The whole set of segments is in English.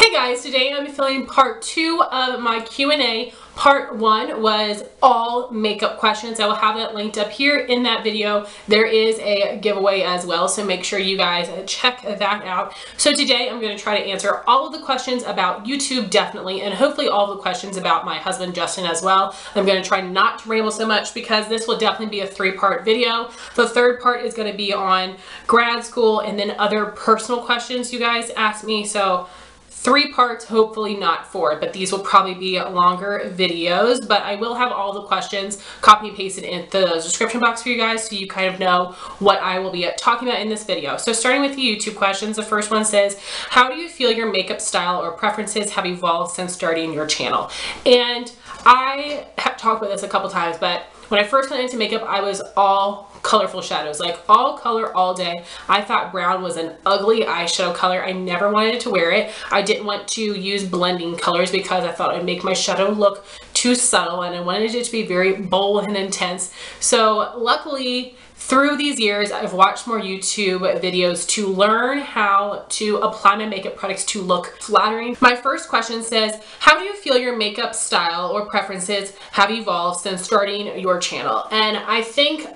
Hey guys, today I'm filming part 2 of my Q&A. Part 1 was all makeup questions. I will have that linked up here in that video. There is a giveaway as well, so make sure you guys check that out. So today I'm going to try to answer all of the questions about YouTube, definitely, and hopefully all the questions about my husband Justin as well. I'm going to try not to ramble so much because this will definitely be a 3-part video. The third part is going to be on grad school and then other personal questions you guys asked me. So 3 parts, hopefully not 4, but these will probably be longer videos. But I will have all the questions copy and pasted into the description box for you guys so you kind of know what I will be talking about in this video. So starting with the YouTube questions, the first one says, how do you feel your makeup style or preferences have evolved since starting your channel? And I have talked about this a couple times, but when I first went into makeup, I was all colorful shadows, like all color all day. I thought brown was an ugly eyeshadow color. I never wanted to wear it. I didn't want to use blending colors because I thought it would make my shadow look too subtle, and I wanted it to be very bold and intense. So luckily, through these years, I've watched more YouTube videos to learn how to apply my makeup products to look flattering. My first question says, how do you feel your makeup style or preferences have evolved since starting your channel? And I think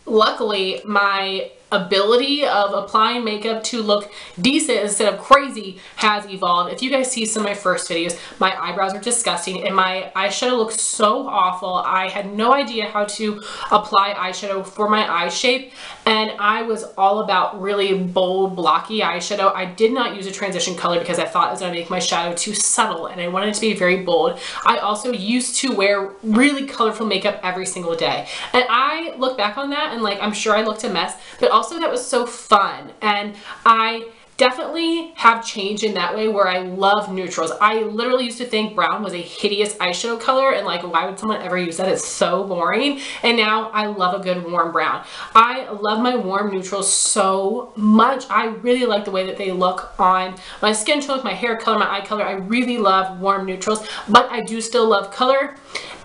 luckily my ability of applying makeup to look decent instead of crazy has evolved. If you guys see some of my first videos, my eyebrows are disgusting and my eyeshadow looks so awful. I had no idea how to apply eyeshadow for my eye shape, and I was all about really bold, blocky eyeshadow. I did not use a transition color because I thought it was going to make my shadow too subtle, and I wanted it to be very bold. I also used to wear really colorful makeup every single day, and I look back on that and like, I'm sure I looked a mess, but also that was so fun. And I definitely have changed in that way where I love neutrals. I literally used to think brown was a hideous eyeshadow color and like, why would someone ever use that? It's so boring. And now I love a good warm brown. I love my warm neutrals so much. I really like the way that they look on my skin tone, my hair color, my eye color. I really love warm neutrals, but I do still love color.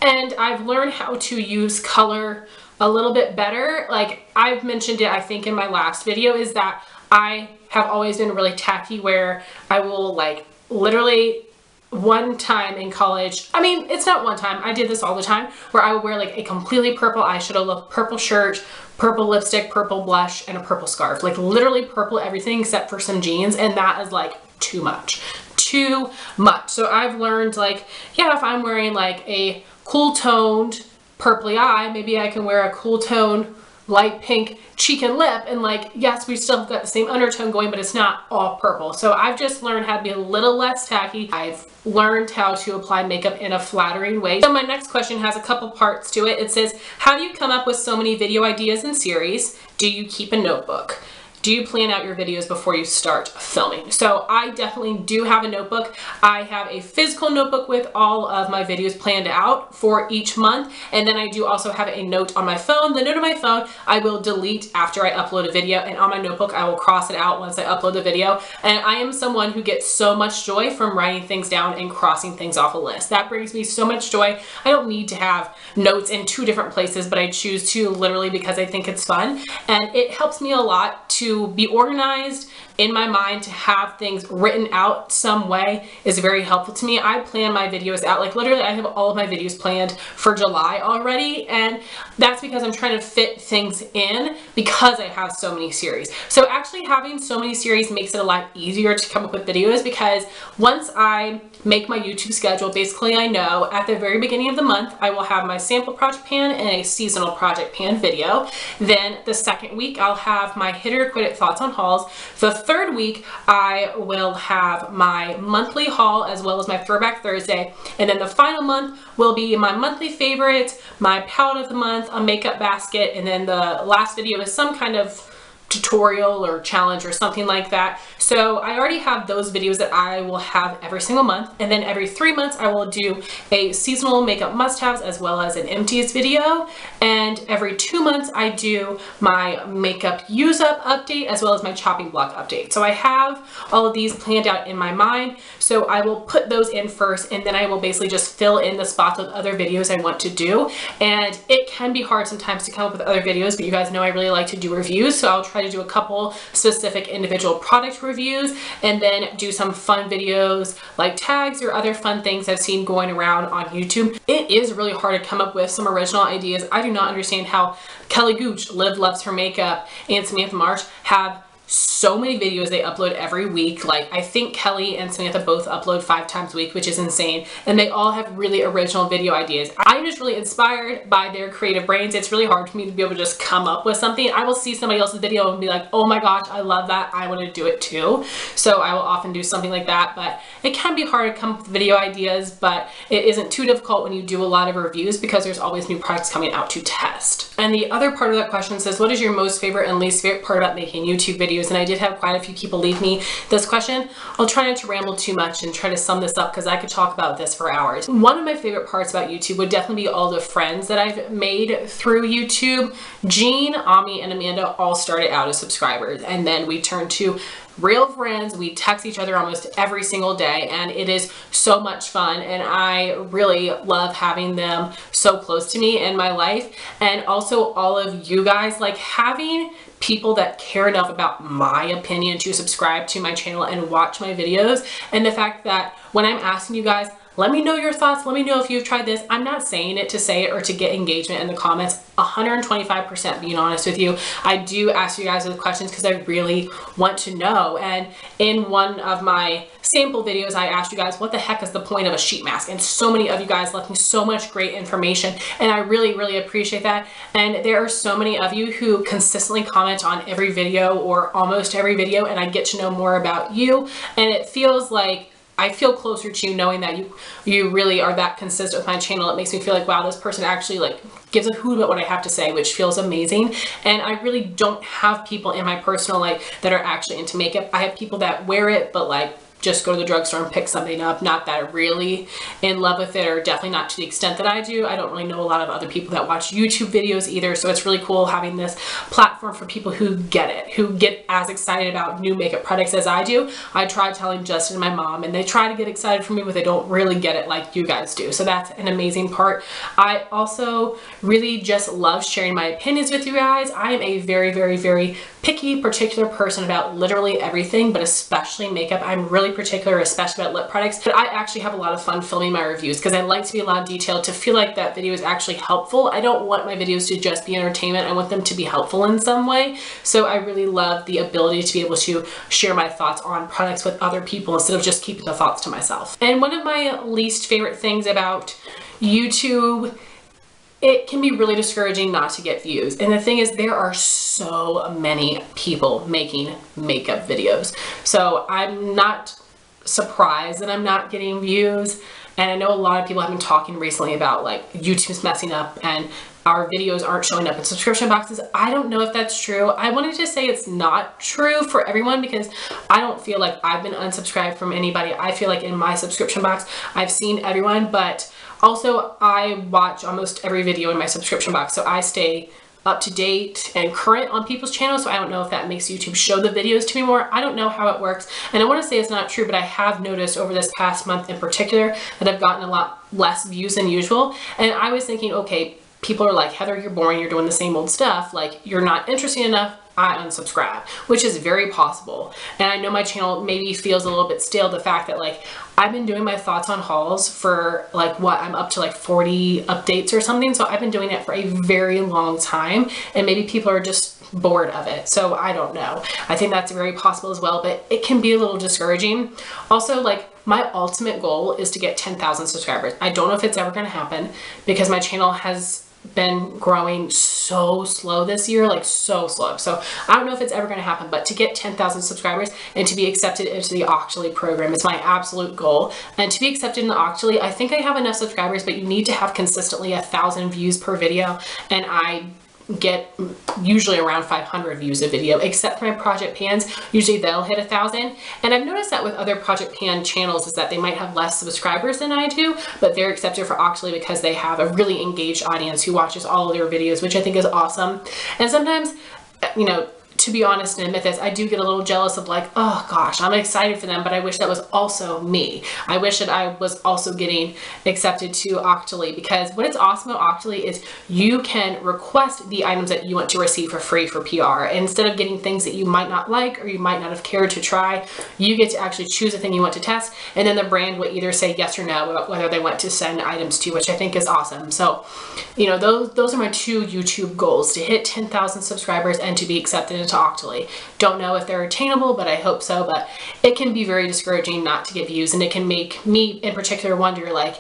And I've learned how to use color a little bit better. Like I've mentioned it, I think in my last video, is that I have always been really tacky where I will like literally one time in college, I mean, it's not one time, I did this all the time, where I would wear like a completely purple eyeshadow look, purple shirt, purple lipstick, purple blush, and a purple scarf. Like literally purple everything except for some jeans, and that is like too much. Too much. So I've learned like, yeah, if I'm wearing like a cool toned purpley eye, maybe I can wear a cool tone light pink cheek and lip, and like, yes, we still have got the same undertone going, but it's not all purple. So I've just learned how to be a little less tacky. I've learned how to apply makeup in a flattering way. So my next question has a couple parts to it. It says, how do you come up with so many video ideas and series? Do you keep a notebook? Do you plan out your videos before you start filming? So I definitely do have a notebook. I have a physical notebook with all of my videos planned out for each month. And then I do also have a note on my phone. The note on my phone I will delete after I upload a video, and on my notebook I will cross it out once I upload the video. And I am someone who gets so much joy from writing things down and crossing things off a list. That brings me so much joy. I don't need to have notes in 2 different places, but I choose to literally because I think it's fun. And it helps me a lot to be organized in my mind. To have things written out some way is very helpful to me. I plan my videos out, like literally I have all of my videos planned for July already, and that's because I'm trying to fit things in because I have so many series. So actually having so many series makes it a lot easier to come up with videos, because once I make my YouTube schedule, basically I know at the very beginning of the month I will have my sample project pan and a seasonal project pan video. Then the second week I'll have my hit or quit it thoughts on hauls. The third week I will have my monthly haul as well as my throwback Thursday, and then the final month will be my monthly favorites, my palette of the month, a makeup basket, and then the last video is some kind of tutorial or challenge or something like that. So I already have those videos that I will have every single month, and then every 3 months I will do a seasonal makeup must-haves as well as an empties video, and every 2 months I do my makeup use-up update as well as my chopping block update. So I have all of these planned out in my mind, so I will put those in first, and then I will basically just fill in the spots with other videos I want to do. And it can be hard sometimes to come up with other videos, but you guys know I really like to do reviews, so I'll try try to do a couple specific individual product reviews and then do some fun videos like tags or other fun things I've seen going around on YouTube. It is really hard to come up with some original ideas. I do not understand how Kelly Gooch, Liv Loves Her Makeup, and Samantha Marsh have so many videos they upload every week. Like, I think Kelly and Samantha both upload 5 times a week, which is insane. And they all have really original video ideas. I'm just really inspired by their creative brains. It's really hard for me to be able to just come up with something. I will see somebody else's video and be like, oh my gosh, I love that. I want to do it too. So I will often do something like that, but it can be hard to come up with video ideas, but it isn't too difficult when you do a lot of reviews because there's always new products coming out to test. And the other part of that question says, what is your most favorite and least favorite part about making YouTube videos? And I did have quite a few people leave me this question. I'll try not to ramble too much and try to sum this up because I could talk about this for hours. One of my favorite parts about YouTube would definitely be all the friends that I've made through YouTube. Jean, Ami, and Amanda all started out as subscribers, and then we turned to real friends. We text each other almost every single day, and it is so much fun, and I really love having them so close to me in my life. And also all of you guys, like having people that care enough about my opinion to subscribe to my channel and watch my videos, and the fact that when I'm asking you guys, let me know your thoughts, let me know if you've tried this, I'm not saying it to say it or to get engagement in the comments. 125% being honest with you. I do ask you guys those questions because I really want to know. And in one of my sample videos, I asked you guys, what the heck is the point of a sheet mask? And so many of you guys left me so much great information, and I really, really appreciate that. And there are so many of you who consistently comment on every video or almost every video, and I get to know more about you, and it feels like I feel closer to you knowing that you really are that consistent with my channel. It makes me feel like, wow, this person actually like gives a hoot about what I have to say, which feels amazing. And I really don't have people in my personal life that are actually into makeup. I have people that wear it, but like just go to the drugstore and pick something up. Not that are really in love with it, or definitely not to the extent that I do. I don't really know a lot of other people that watch YouTube videos either. So it's really cool having this platform for people who get it, who get as excited about new makeup products as I do. I tried telling Justin and my mom, and they try to get excited for me, but they don't really get it like you guys do. So that's an amazing part. I also really just love sharing my opinions with you guys. I am a very, very, very picky, particular person about literally everything, but especially makeup. I'm really particular, especially about lip products, but I actually have a lot of fun filming my reviews because I like to be a lot of detail, to feel like that video is actually helpful. I don't want my videos to just be entertainment. I want them to be helpful in some way. So I really love the ability to be able to share my thoughts on products with other people instead of just keeping the thoughts to myself. And one of my least favorite things about YouTube, it can be really discouraging not to get views. And the thing is, there are so many people making makeup videos. So I'm not surprised that I'm not getting views. And I know a lot of people have been talking recently about like YouTube's messing up and our videos aren't showing up in subscription boxes. I don't know if that's true. I wanted to say it's not true for everyone because I don't feel like I've been unsubscribed from anybody. I feel like in my subscription box, I've seen everyone, but also I watch almost every video in my subscription box. So I stay up to date and current on people's channels. So I don't know if that makes YouTube show the videos to me more. I don't know how it works. And I want to say it's not true, but I have noticed over this past month in particular that I've gotten a lot less views than usual. And I was thinking, okay, people are like, Heather, you're boring, you're doing the same old stuff, like you're not interesting enough, I unsubscribe, which is very possible. And I know my channel maybe feels a little bit stale, the fact that like I've been doing my thoughts on hauls for like what, I'm up to like 40 updates or something. So I've been doing it for a very long time, and maybe people are just bored of it. So I don't know. I think that's very possible as well, but it can be a little discouraging. Also, like my ultimate goal is to get 10,000 subscribers. I don't know if it's ever going to happen because my channel has been growing so slow this year, like so slow. So I don't know if it's ever going to happen, but to get 10,000 subscribers and to be accepted into the Octoly program is my absolute goal. And to be accepted in the Octoly, I think I have enough subscribers, but you need to have consistently 1,000 views per video. And I get usually around 500 views a video, except for my Project Pans. Usually they'll hit 1,000. And I've noticed that with other Project Pan channels is that they might have less subscribers than I do, but they're accepted for Octoly because they have a really engaged audience who watches all of their videos, which I think is awesome. And sometimes, you know, to be honest and admit this, I do get a little jealous of like, oh gosh, I'm excited for them, but I wish that was also me. I wish that I was also getting accepted to Octoly, because what is awesome about Octoly is you can request the items that you want to receive for free for PR. And instead of getting things that you might not like or you might not have cared to try, you get to actually choose a thing you want to test, and then the brand will either say yes or no about whether they want to send items to you, which I think is awesome. So, you know, those are my 2 YouTube goals: to hit 10,000 subscribers and to be accepted into Octoly. Don't know if they're attainable, but I hope so. But it can be very discouraging not to get views, and it can make me in particular wonder, like,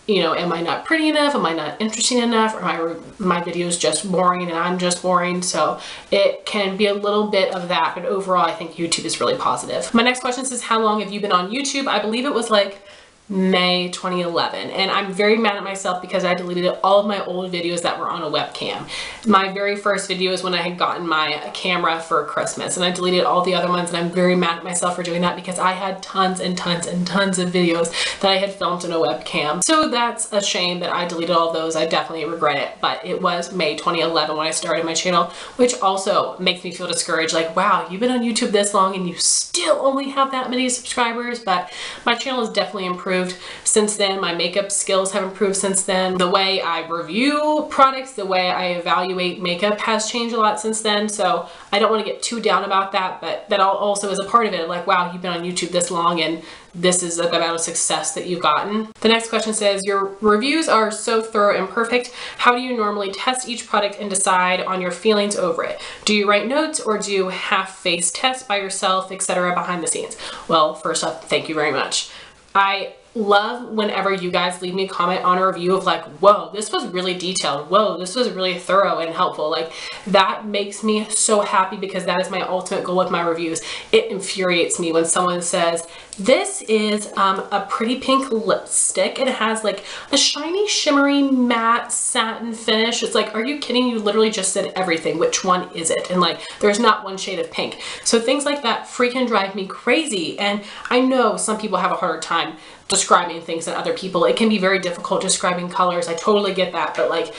you know, am I not pretty enough? Am I not interesting enough? Or my videos just boring and I'm just boring? So it can be a little bit of that, but overall I think YouTube is really positive. My next question says, how long have you been on YouTube? I believe it was like May 2011, and I'm very mad at myself because I deleted all of my old videos that were on a webcam. My very first video is when I had gotten my camera for Christmas, and I deleted all the other ones, and I'm very mad at myself for doing that because I had tons and tons and tons of videos that I had filmed in a webcam. So that's a shame that I deleted all of those. I definitely regret it, but it was May 2011 when I started my channel, which also makes me feel discouraged. Like, wow, you've been on YouTube this long and you still only have that many subscribers. But my channel has definitely improved since then. My makeup skills have improved since then. The way I review products, the way I evaluate makeup has changed a lot since then. So I don't want to get too down about that, but that also is a part of it. Like, wow, you've been on YouTube this long and this is the amount of success that you've gotten. The next question says, your reviews are so thorough and perfect. How do you normally test each product and decide on your feelings over it? Do you write notes or do you half-face test by yourself, etc., behind the scenes? Well, first off, thank you very much. I love whenever you guys leave me a comment on a review of like, whoa, this was really detailed. Whoa, this was really thorough and helpful. Like, that makes me so happy because that is my ultimate goal with my reviews. It infuriates me when someone says, this is a pretty pink lipstick. It has like a shiny, shimmery, matte satin finish. It's like, are you kidding? You literally just said everything. Which one is it? And like, there's not one shade of pink. So things like that freaking drive me crazy. And I know some people have a harder time describing things than other people. It can be very difficult describing colors. I totally get that. But like,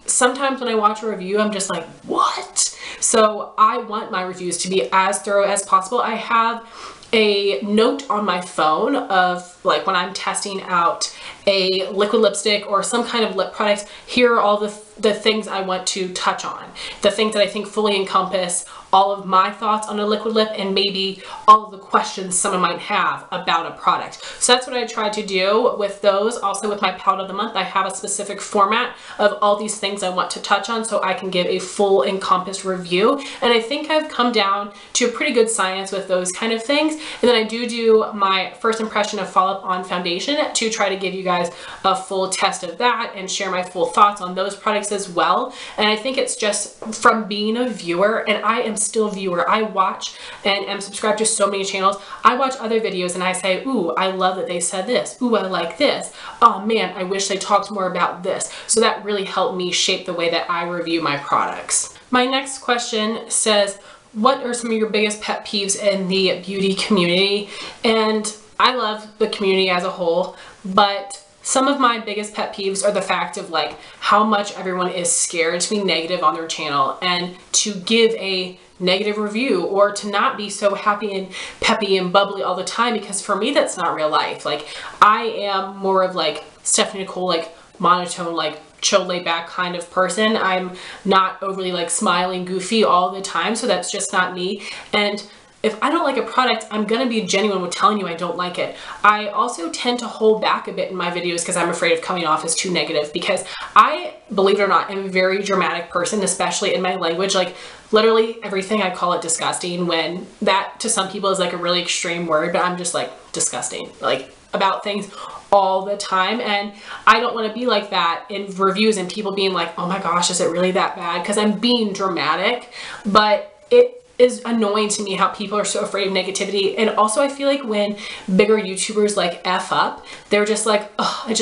sometimes when I watch a review, I'm just like, what? So I want my reviews to be as thorough as possible. I have a note on my phone of like when I'm testing out a liquid lipstick or some kind of lip product, here are all the things I want to touch on, the things that I think fully encompass all of my thoughts on a liquid lip and maybe all of the questions someone might have about a product. So that's what I try to do with those. Also with my palette of the month, I have a specific format of all these things I want to touch on so I can give a full encompassed review. And I think I've come down to a pretty good science with those kind of things. And then I do my first impression of follow-up on foundation to try to give you guys a full test of that and share my full thoughts on those products as well. And I think it's just from being a viewer, and I am still a viewer. I watch and am subscribed to so many channels. I watch other videos and I say, ooh, I love that they said this. Ooh, I like this. Oh man, I wish they talked more about this. So that really helped me shape the way that I review my products. My next question says, what are some of your biggest pet peeves in the beauty community? And I love the community as a whole, but some of my biggest pet peeves are the fact of like how much everyone is scared to be negative on their channel and to give a negative review or to not be so happy and peppy and bubbly all the time, because for me that's not real life. Like, I am more of like Stephanie Nicole, like monotone, like chill, laid back kind of person. I'm not overly like smiling, goofy all the time, so that's just not me. And if I don't like a product, I'm gonna be genuine with telling you I don't like it. I also tend to hold back a bit in my videos because I'm afraid of coming off as too negative, because I, believe it or not, am a very dramatic person, especially in my language. Like, literally everything I call it disgusting, when that to some people is like a really extreme word, but I'm just like disgusting, like about things all the time. And I don't want to be like that in reviews and people being like, oh my gosh, is it really that bad? Because I'm being dramatic, but it is annoying to me how people are so afraid of negativity. And also I feel like when bigger YouTubers like F up, they're just like, oh, I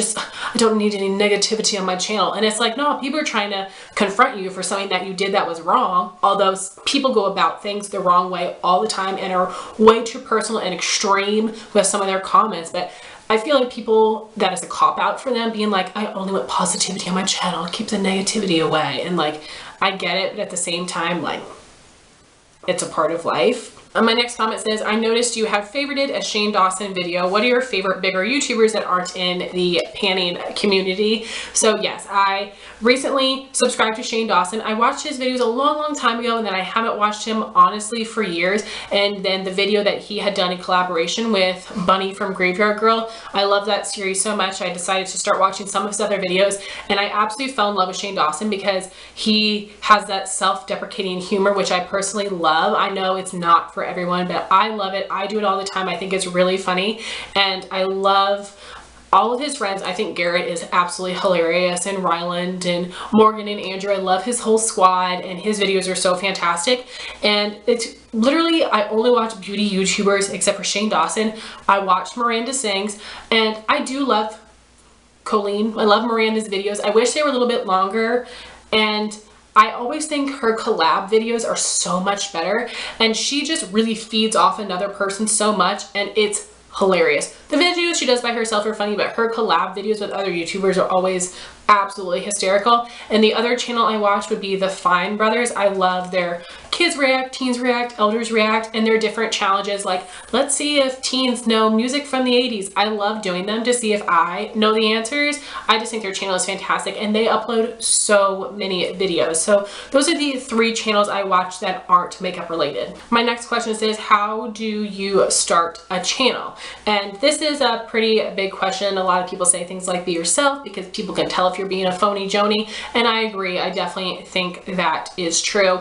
don't need any negativity on my channel. And it's like, no, people are trying to confront you for something that you did that was wrong. Although people go about things the wrong way all the time and are way too personal and extreme with some of their comments. But I feel like people, that is a cop-out for them, being like, I only want positivity on my channel, keep the negativity away. And like, I get it, but at the same time, like, it's a part of life. My next comment says, I noticed you have favorited a Shane Dawson video. What are your favorite bigger YouTubers that aren't in the panning community? So yes, I recently subscribed to Shane Dawson. I watched his videos a long time ago, and then I haven't watched him honestly for years. And then the video that he had done in collaboration with Bunny from Graveyard Girl, I love that series so much. I decided to start watching some of his other videos, and I absolutely fell in love with Shane Dawson because he has that self-deprecating humor, which I personally love. I know it's not for everyone, but I love it. I do it all the time. I think it's really funny, and I love all of his friends. I think Garrett is absolutely hilarious, and Ryland and Morgan and Andrew. I love his whole squad, and his videos are so fantastic. And it's literally, I only watch beauty YouTubers except for Shane Dawson. I watch Miranda Sings, and I do love Colleen. I love Miranda's videos. I wish they were a little bit longer, and I always think her collab videos are so much better, and she just really feeds off another person so much, and it's hilarious. The videos she does by herself are funny, but her collab videos with other YouTubers are always absolutely hysterical. And the other channel I watch would be the Fine Brothers. I love their kids react, teens react, elders react, and their different challenges, like let's see if teens know music from the 80s. I love doing them to see if I know the answers. I just think their channel is fantastic, and they upload so many videos. So those are the 3 channels I watch that aren't makeup related. My next question says, how do you start a channel? And this is a pretty big question. A lot of people say things like be yourself, because people can tell if you're being a phony Joni, and I agree. I definitely think that is true.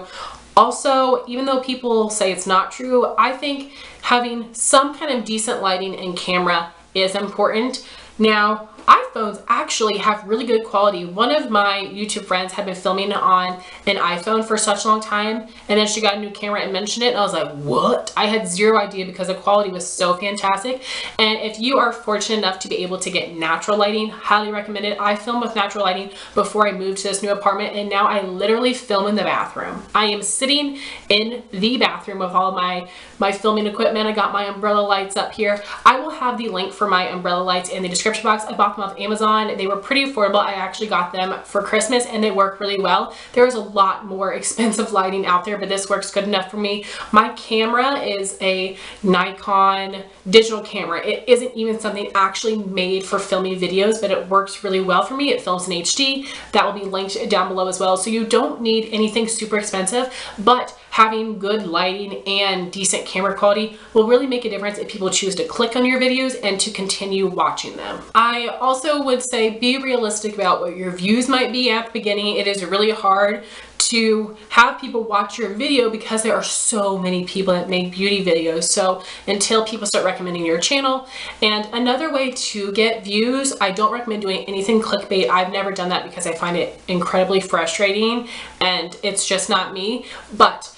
Also, even though people say it's not true, I think having some kind of decent lighting and camera is important. Now, iPhones actually have really good quality. One of my YouTube friends had been filming on an iPhone for such a long time, and then she got a new camera and mentioned it, and I was like, what? I had zero idea because the quality was so fantastic. And if you are fortunate enough to be able to get natural lighting, highly recommend it. I filmed with natural lighting before I moved to this new apartment, and now I literally film in the bathroom. I am sitting in the bathroom with all my filming equipment. I got my umbrella lights up here. I will have the link for my umbrella lights in the description box. I bought them off Amazon. They were pretty affordable. I actually got them for Christmas, and they work really well. There is a lot more expensive lighting out there, but this works good enough for me. My camera is a Nikon digital camera. It isn't even something actually made for filming videos, but it works really well for me. It films in HD. That will be linked down below as well. So you don't need anything super expensive, but having good lighting and decent camera quality will really make a difference if people choose to click on your videos and to continue watching them. I also would say be realistic about what your views might be at the beginning. It is really hard to have people watch your video because there are so many people that make beauty videos. So until people start recommending your channel. And another way to get views, I don't recommend doing anything clickbait. I've never done that because I find it incredibly frustrating, and it's just not me. But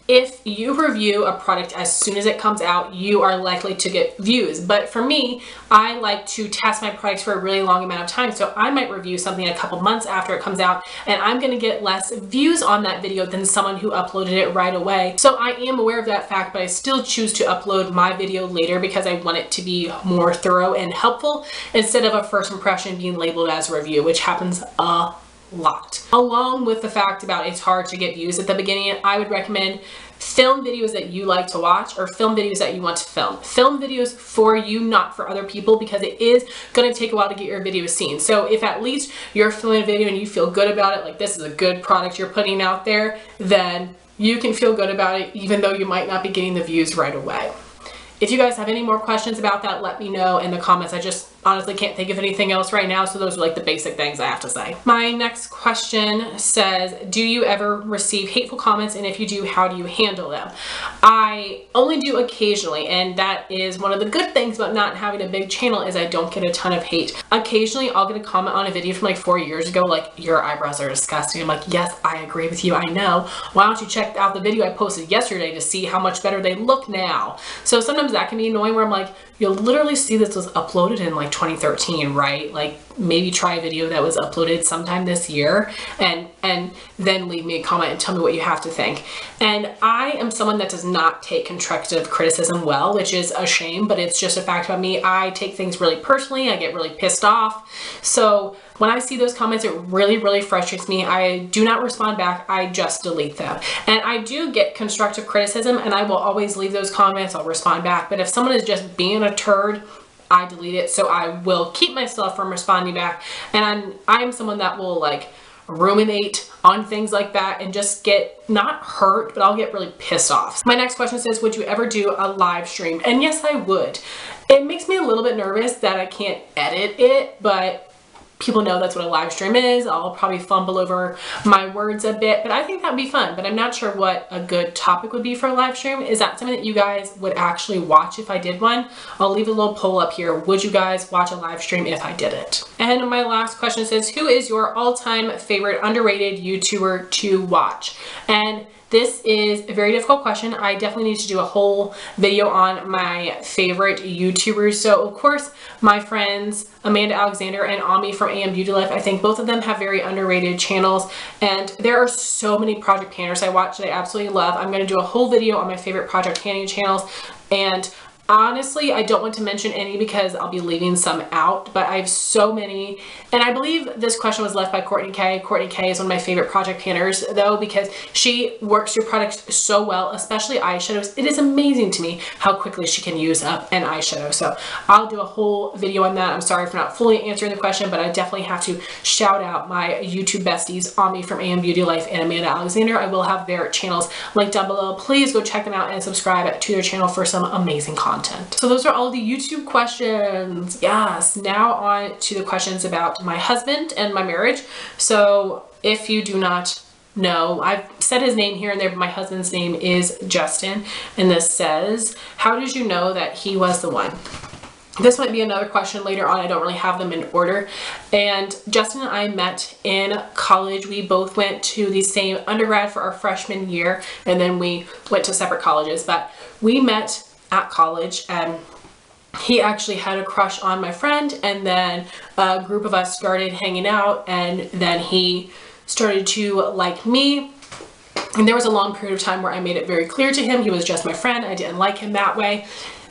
if you review a product as soon as it comes out, you are likely to get views. But for me, I like to test my products for a really long amount of time. So I might review something a couple months after it comes out, and I'm gonna get less views on that video than someone who uploaded it right away. So I am aware of that fact, but I still choose to upload my video later because I want it to be more thorough and helpful instead of a first impression being labeled as a review, which happens a lot. Along with the fact about it's hard to get views at the beginning, I would recommend film videos that you like to watch, or film videos that you want to film. Film videos for you, not for other people, because it is going to take a while to get your video seen. So if at least you're filming a video and you feel good about it, like this is a good product you're putting out there, then you can feel good about it even though you might not be getting the views right away. If you guys have any more questions about that, let me know in the comments. I just honestly can't think of anything else right now, so those are like the basic things I have to say. My next question says, do you ever receive hateful comments, and if you do, how do you handle them? I only do occasionally, and that is one of the good things about not having a big channel is I don't get a ton of hate. Occasionally I'll get a comment on a video from like 4 years ago, like, your eyebrows are disgusting. I'm like, yes, I agree with you, I know. Why don't you check out the video I posted yesterday to see how much better they look now? So sometimes that can be annoying where I'm like, you'll literally see this was uploaded in like 2013, right? Like maybe try a video that was uploaded sometime this year and then leave me a comment and tell me what you have to think. And I am someone that does not take constructive criticism well, which is a shame, but it's just a fact about me. I take things really personally. I get really pissed off. So when I see those comments, it really, really frustrates me. I do not respond back. I just delete them. And I do get constructive criticism, and I will always leave those comments. I'll respond back. But if someone is just being a turd, I delete it. So I will keep myself from responding back. And I'm someone that will like ruminate on things like that and just get not hurt, but I'll get really pissed off. My next question says, would you ever do a live stream? And yes, I would. It makes me a little bit nervous that I can't edit it, but people know that's what a live stream is. I'll probably fumble over my words a bit, but I think that'd be fun. But I'm not sure what a good topic would be for a live stream. Is that something that you guys would actually watch if I did one? I'll leave a little poll up here. Would you guys watch a live stream if I did it? And my last question says, who is your all-time favorite underrated YouTuber to watch? And this is a very difficult question. I definitely need to do a whole video on my favorite YouTubers. So of course, my friends, Amanda Alexander and Ami from AM Beauty Life, I think both of them have very underrated channels. And there are so many project painters I watch that I absolutely love. I'm going to do a whole video on my favorite project painting channels. And honestly, I don't want to mention any because I'll be leaving some out, but I have so many. And I believe this question was left by Courtney K. Courtney K is one of my favorite project painters though, because she works through products so well, especially eyeshadows. It is amazing to me how quickly she can use up an eyeshadow. So I'll do a whole video on that. I'm sorry for not fully answering the question, but I definitely have to shout out my YouTube besties, Ami from AM Beauty Life and Amanda Alexander. I will have their channels linked down below. Please go check them out and subscribe to their channel for some amazing content. So those are all the YouTube questions. Yes, now on to the questions about my husband and my marriage. So if you do not know, I've said his name here and there, but my husband's name is Justin. And this says, how did you know that he was the one? This might be another question later on. I don't really have them in order. And Justin and I met in college. We both went to the same undergrad for our freshman year, and then we went to separate colleges, but we met at college, and he actually had a crush on my friend, and then a group of us started hanging out, and then he started to like me. And there was a long period of time where I made it very clear to him he was just my friend. I didn't like him that way.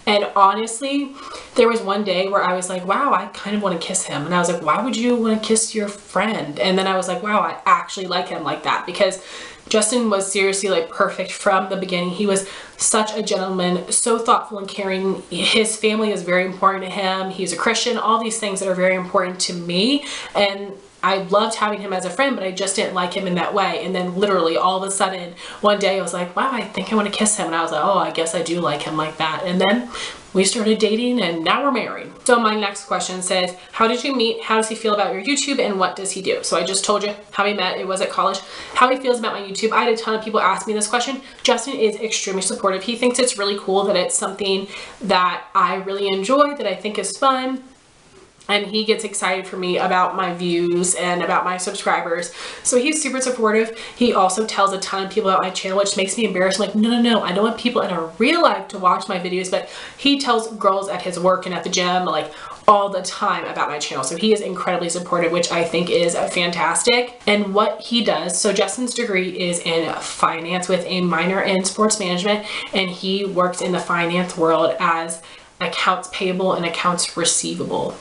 And honestly, there was one day where I was like, wow, I kind of want to kiss him. And I was like, why would you want to kiss your friend? And then I was like, wow, I actually like him like that, because Justin was seriously like perfect from the beginning. He was such a gentleman, so thoughtful and caring. His family is very important to him. He's a Christian, all these things that are very important to me. And I loved having him as a friend, but I just didn't like him in that way. And then literally all of a sudden, one day I was like, wow, I think I want to kiss him. And I was like, oh, I guess I do like him like that. And then we started dating, and now we're married. So my next question says, how did you meet? How does he feel about your YouTube, and what does he do? So I just told you how we met. It was at college. How he feels about my YouTube. I had a ton of people ask me this question. Justin is extremely supportive. He thinks it's really cool, that it's something that I really enjoy, that I think is fun. And he gets excited for me about my views and about my subscribers. So he's super supportive. He also tells a ton of people about my channel, which makes me embarrassed. I'm like, no, I don't want people in our real life to watch my videos, but he tells girls at his work and at the gym, like, all the time about my channel. So he is incredibly supportive, which I think is fantastic. And what he does, so Justin's degree is in finance with a minor in sports management, and he works in the finance world as accounts payable and accounts receivable.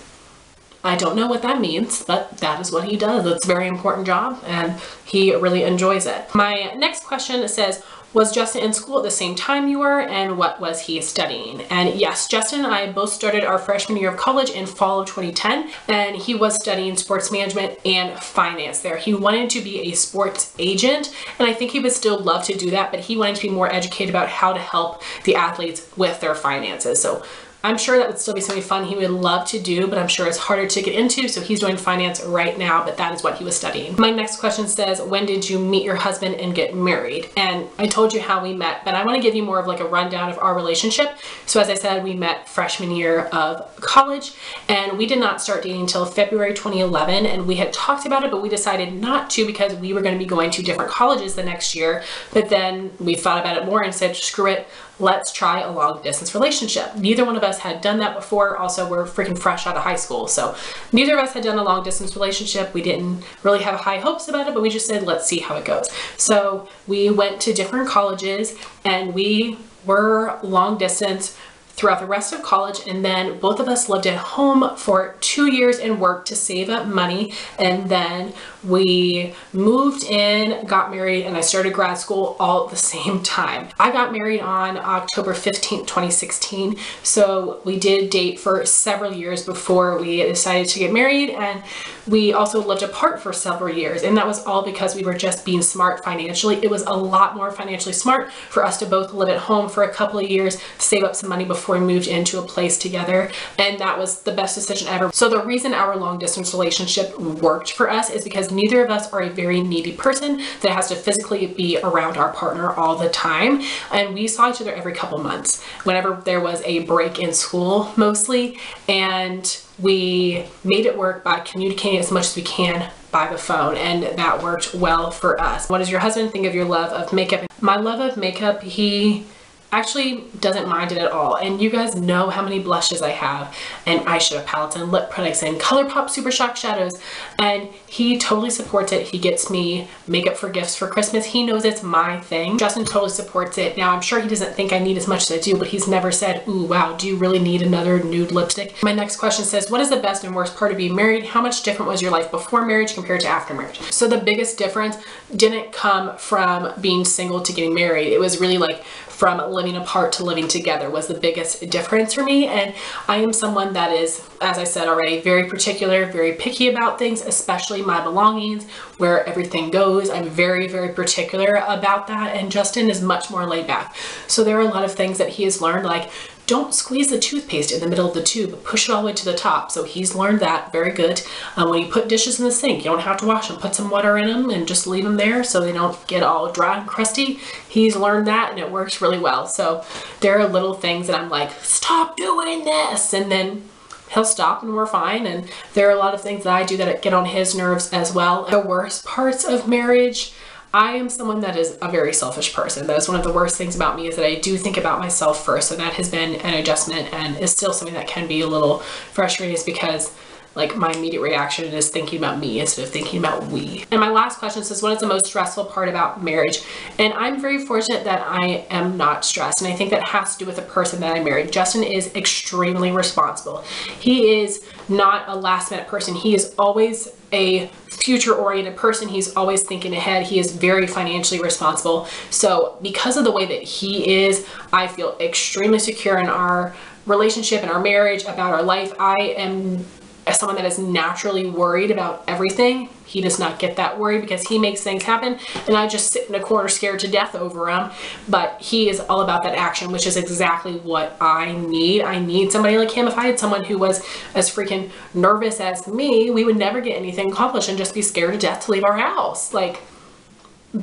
I don't know what that means, but that is what he does. It's a very important job, and he really enjoys it. My next question says, was Justin in school at the same time you were, and what was he studying? And yes, Justin and I both started our freshman year of college in fall of 2010, and he was studying sports management and finance there. He wanted to be a sports agent, and I think he would still love to do that, but he wanted to be more educated about how to help the athletes with their finances. So I'm sure that would still be something fun he would love to do, but I'm sure it's harder to get into, so he's doing finance right now, but that is what he was studying. My next question says, when did you meet your husband and get married? And I told you how we met, but I want to give you more of like a rundown of our relationship. So as I said, we met freshman year of college, and we did not start dating until February 2011, and we had talked about it, but we decided not to because we were going to be going to different colleges the next year. But then we thought about it more and said, screw it, let's try a long distance relationship. Neither one of us us had done that before. Also, we're freaking fresh out of high school, so neither of us had done a long distance relationship. We didn't really have high hopes about it, but we just said, let's see how it goes. So we went to different colleges and we were long distance throughout the rest of college, and then both of us lived at home for 2 years and worked to save up money, and then we moved in, got married, and I started grad school all at the same time. I got married on October 15th, 2016, so we did date for several years before we decided to get married, and we also lived apart for several years, and that was all because we were just being smart financially. It was a lot more financially smart for us to both live at home for a couple of years, save up some money before we moved into a place together, and that was the best decision ever. So the reason our long distance relationship worked for us is because neither of us are a very needy person that has to physically be around our partner all the time, and we saw each other every couple months whenever there was a break in school mostly, and we made it work by communicating as much as we can by the phone, and that worked well for us. What does your husband think of your love of makeup? My love of makeup, he actually doesn't mind it at all, and you guys know how many blushes I have and eyeshadow palettes and lip products and ColourPop Super Shock shadows, and he totally supports it. He gets me makeup for gifts for Christmas. He knows it's my thing. Justin totally supports it. Now, I'm sure he doesn't think I need as much as I do, but he's never said, ooh, wow, do you really need another nude lipstick? My next question says, what is the best and worst part of being married? How much different was your life before marriage compared to after marriage? So the biggest difference didn't come from being single to getting married. It was really like from living apart to living together was the biggest difference for me. And I am someone that is, as I said already, very particular, very picky about things, especially my belongings, where everything goes. I'm very, very particular about that. And Justin is much more laid back. So there are a lot of things that he has learned, like don't squeeze the toothpaste in the middle of the tube, push it all the way to the top. So he's learned that, very good. When you put dishes in the sink, you don't have to wash them. Put some water in them and just leave them there so they don't get all dry and crusty. He's learned that and it works really well. So there are little things that I'm like, stop doing this, and then he'll stop and we're fine. And there are a lot of things that I do that get on his nerves as well. The worst parts of marriage, I am someone that is a very selfish person. That is one of the worst things about me, is that I do think about myself first. So that has been an adjustment and is still something that can be a little frustrating, is because like my immediate reaction is thinking about me instead of thinking about we. And my last question says, what is the most stressful part about marriage? And I'm very fortunate that I am not stressed. And I think that has to do with the person that I married. Justin is extremely responsible. He is not a last minute person. He is always a future oriented person. He's always thinking ahead. He is very financially responsible. So because of the way that he is, I feel extremely secure in our relationship and our marriage, about our life. I am as someone that is naturally worried about everything. He does not get that worried because he makes things happen, and I just sit in a corner scared to death over him. But he is all about that action, which is exactly what I need. I need somebody like him. If I had someone who was as freaking nervous as me, we would never get anything accomplished and just be scared to death to leave our house. Like,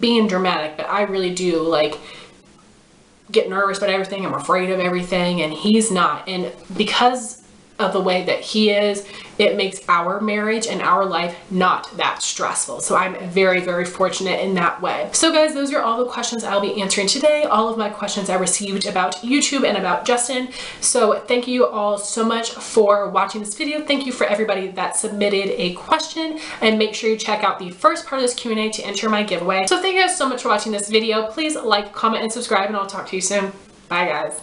being dramatic, but I really do like get nervous about everything. I'm afraid of everything, and he's not. And because of the way that he is, it makes our marriage and our life not that stressful. So I'm very, very fortunate in that way. So guys, those are all the questions I'll be answering today. All of my questions I received about YouTube and about Justin. So thank you all so much for watching this video. Thank you for everybody that submitted a question, and make sure you check out the first part of this Q&A to enter my giveaway. So thank you guys so much for watching this video. Please like, comment, and subscribe, and I'll talk to you soon. Bye guys.